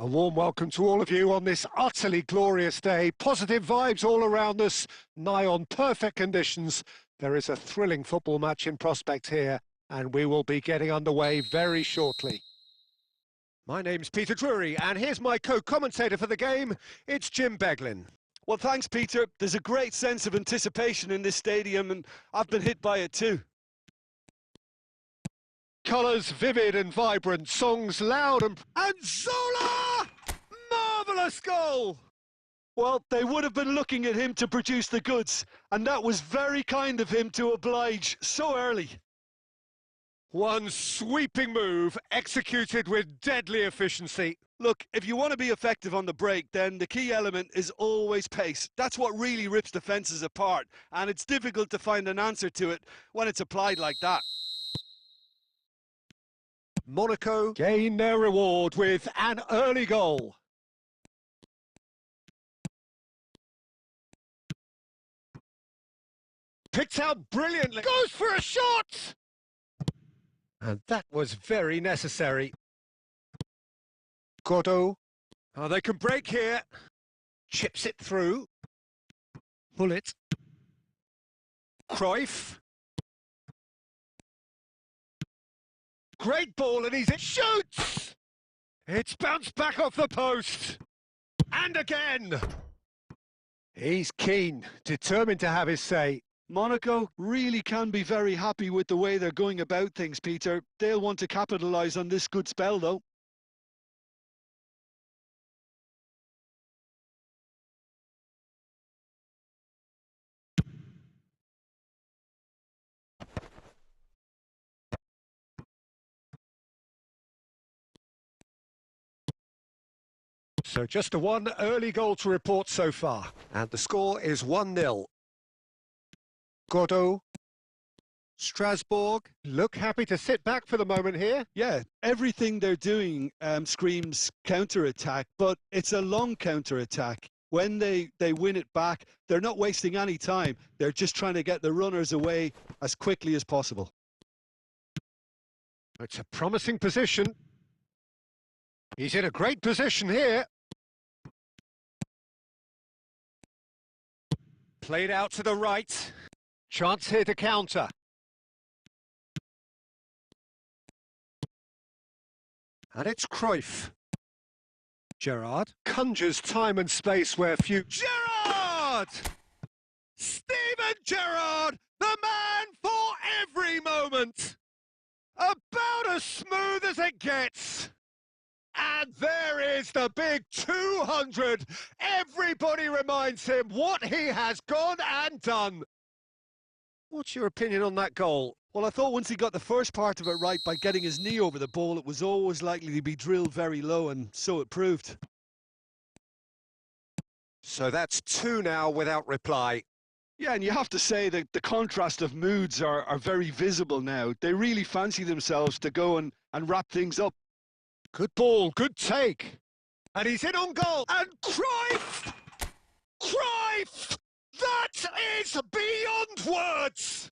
A warm welcome to all of you on this utterly glorious day. Positive vibes all around us, nigh on perfect conditions. There is a thrilling football match in prospect here, and we will be getting underway very shortly. My name's Peter Drury, and here's my co-commentator for the game. It's Jim Beglin. Well, thanks, Peter. There's a great sense of anticipation in this stadium, and I've been hit by it too. Colours vivid and vibrant, songs loud and Zola! Marvellous goal! Well, they would have been looking at him to produce the goods, and that was very kind of him to oblige so early. One sweeping move, executed with deadly efficiency. Look, if you want to be effective on the break, then the key element is always pace. That's what really rips defences apart, and it's difficult to find an answer to it when it's applied like that. Monaco gain their reward with an early goal. Picked out brilliantly. Goes for a shot! And that was very necessary. Godot. Oh, they can break here. Chips it through. Bullet. Cruyff. Great ball, and it shoots! It's bounced back off the post. And again. He's keen, determined to have his say. Monaco really can be very happy with the way they're going about things, Peter. They'll want to capitalise on this good spell, though. So just one early goal to report so far, and the score is 1-0. Godot, Strasbourg look happy to sit back for the moment here. Yeah, everything they're doing screams counter-attack, but it's a long counter-attack. When they win it back, they're not wasting any time. They're just trying to get the runners away as quickly as possible. It's a promising position. He's in a great position here. Played out to the right. Chance here to counter. And it's Cruyff. Gerrard conjures time and space where few... Gerrard! Steven Gerrard, the man for every moment. About as smooth as it gets. And there is the big 200. Everybody reminds him what he has gone and done. What's your opinion on that goal? Well, I thought once he got the first part of it right by getting his knee over the ball, it was always likely to be drilled very low, and so it proved. So that's 2 now without reply. Yeah, and you have to say that the contrast of moods are very visible now. They really fancy themselves to go and wrap things up. Good ball, good take. And he's in on goal. And Cruyff! Cruyff! That is beyond words!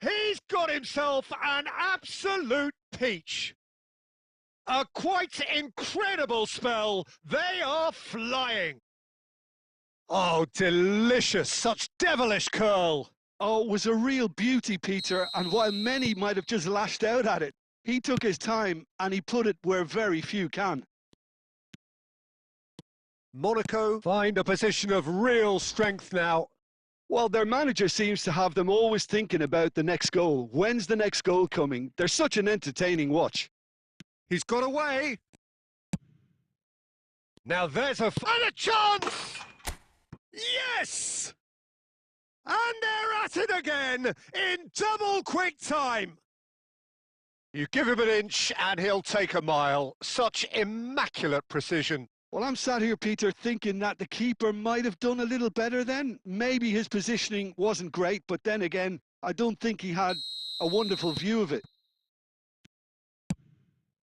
He's got himself an absolute peach. A quite incredible spell. They are flying. Oh, delicious. Such devilish curl. Oh, it was a real beauty, Peter, and while many might have just lashed out at it, he took his time and he put it where very few can. Monaco find a position of real strength now. Well, their manager seems to have them always thinking about the next goal. When's the next goal coming? They're such an entertaining watch. He's got away. Now there's a chance! Yes! And they're at it again in double quick time. You give him an inch and he'll take a mile. Such immaculate precision. Well, I'm sat here, Peter, thinking that the keeper might have done a little better then. Maybe his positioning wasn't great, but then again, I don't think he had a wonderful view of it.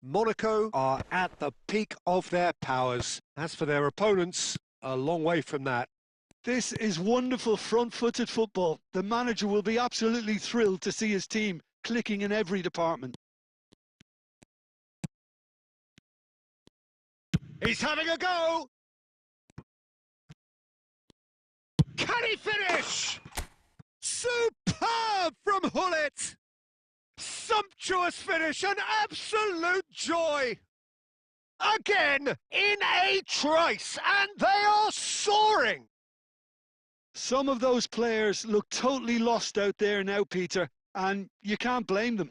Monaco are at the peak of their powers. As for their opponents, a long way from that. This is wonderful front-footed football. The manager will be absolutely thrilled to see his team clicking in every department. He's having a go! Can he finish? Superb from Hullet! Sumptuous finish, an absolute joy! Again, in a trice, and they are soaring! Some of those players look totally lost out there now, Peter, and you can't blame them.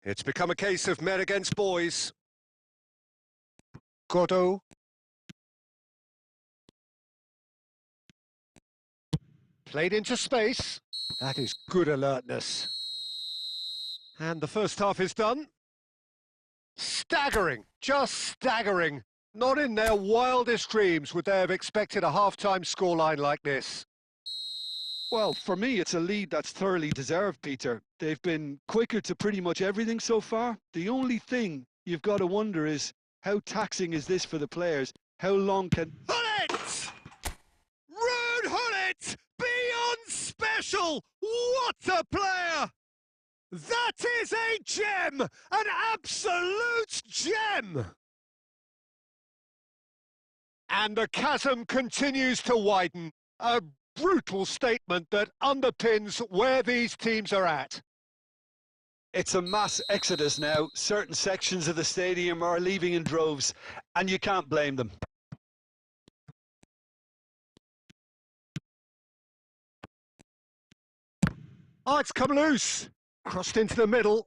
It's become a case of men against boys. Godot. Played into space. That is good alertness. And the first half is done. Staggering, just staggering. Not in their wildest dreams would they have expected a half-time scoreline like this. Well, for me, it's a lead that's thoroughly deserved, Peter. They've been quicker to pretty much everything so far. The only thing you've got to wonder is, how taxing is this for the players? How long can... Hullet! Rude Hullet! Beyond special! What a player! That is a gem! An absolute gem! And the chasm continues to widen. A brutal statement that underpins where these teams are at. It's a mass exodus now. Certain sections of the stadium are leaving in droves, and you can't blame them. Oh, it's come loose. Crossed into the middle.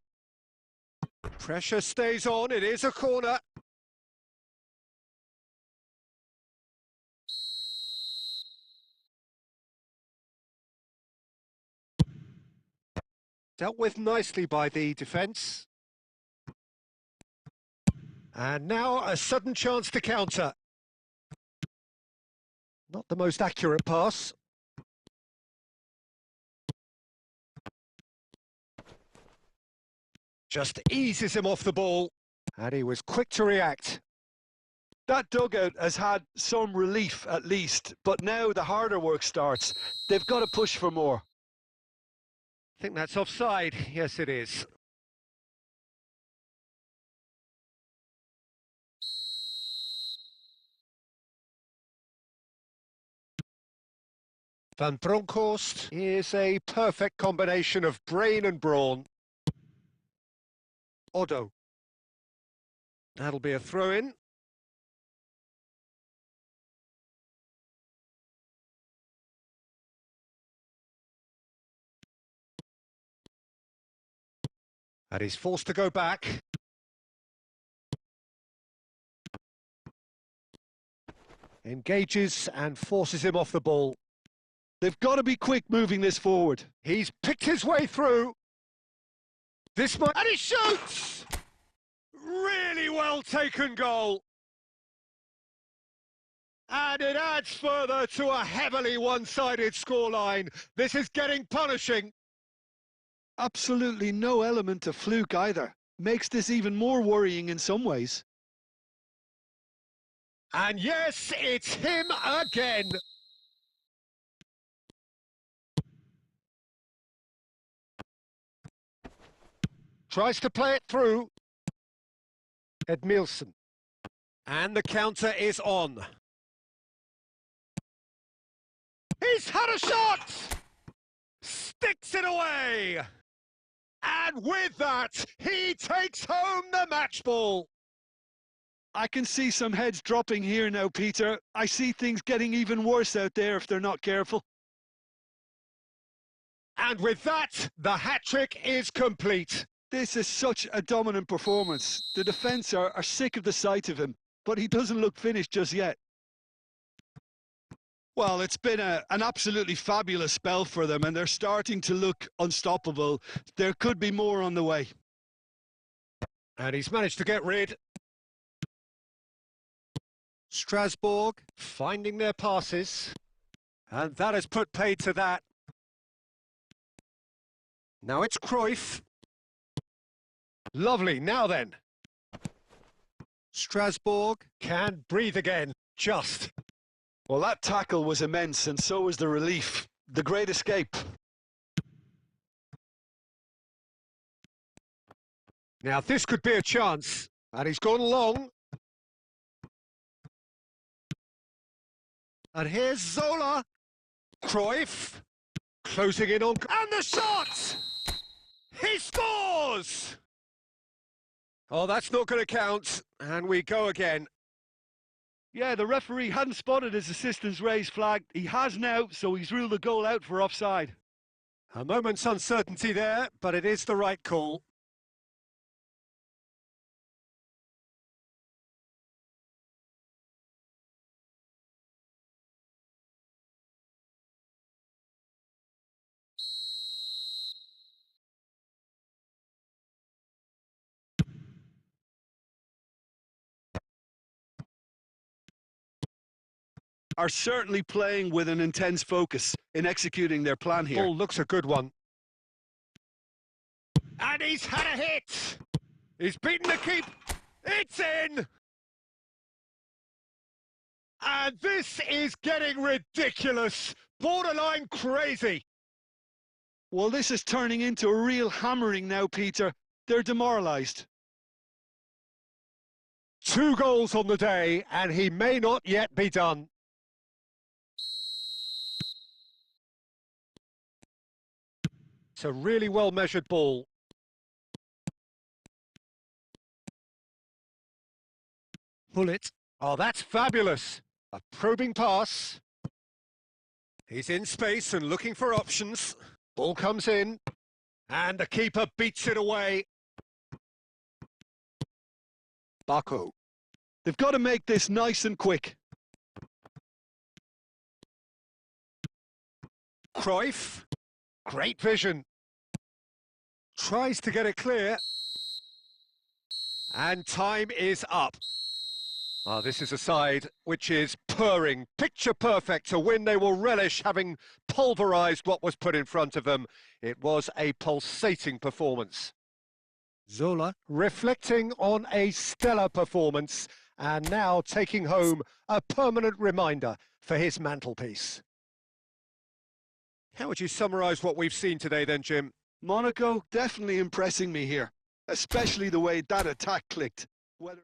Pressure stays on. It is a corner. Dealt with nicely by the defence. And now a sudden chance to counter. Not the most accurate pass. Just eases him off the ball. And he was quick to react. That dugout has had some relief at least, but now the harder work starts. They've got to push for more. I think that's offside. Yes, it is. Van Bronckhorst is a perfect combination of brain and brawn. Otto. That'll be a throw-in. And he's forced to go back. Engages and forces him off the ball. They've got to be quick moving this forward. He's picked his way through. This might... And he shoots! Really well taken goal. And it adds further to a heavily one-sided scoreline. This is getting punishing. Absolutely no element of fluke either. Makes this even more worrying in some ways. And yes, it's him again. Tries to play it through. Edmilson. And the counter is on. He's had a shot! Sticks it away! And with that, he takes home the match ball. I can see some heads dropping here now, Peter. I see things getting even worse out there if they're not careful. And with that, the hat-trick is complete. This is such a dominant performance. The defence are sick of the sight of him, but he doesn't look finished just yet. Well, it's been an absolutely fabulous spell for them, and they're starting to look unstoppable. There could be more on the way. And he's managed to get rid. Strasbourg finding their passes. And that has put paid to that. Now it's Cruyff. Lovely, now then. Strasbourg can breathe again, just. Well, that tackle was immense, and so was the relief. The great escape. Now this could be a chance, and he's gone long. And here's Zola. Cruyff closing in on... And the shot! He scores! Oh, that's not going to count. And we go again. Yeah, the referee hadn't spotted his assistant's raised flag. He has now, so he's ruled the goal out for offside. A moment's uncertainty there, but it is the right call. Are certainly playing with an intense focus in executing their plan here. Ball looks a good one. And he's had a hit! He's beaten the keep. It's in! And this is getting ridiculous. Borderline crazy. Well, this is turning into a real hammering now, Peter. They're demoralised. 2 goals on the day, and he may not yet be done. It's a really well-measured ball. Pull it. Oh, that's fabulous. A probing pass. He's in space and looking for options. Ball comes in. And the keeper beats it away. Baku. They've got to make this nice and quick. Cruyff. Great vision. Tries to get it clear. And time is up. Oh, this is a side which is purring, picture perfect, a win they will relish, having pulverised what was put in front of them. It was a pulsating performance. Zola reflecting on a stellar performance and now taking home a permanent reminder for his mantelpiece. How would you summarise what we've seen today then, Jim? Monaco definitely impressing me here, especially the way that attack clicked. Whether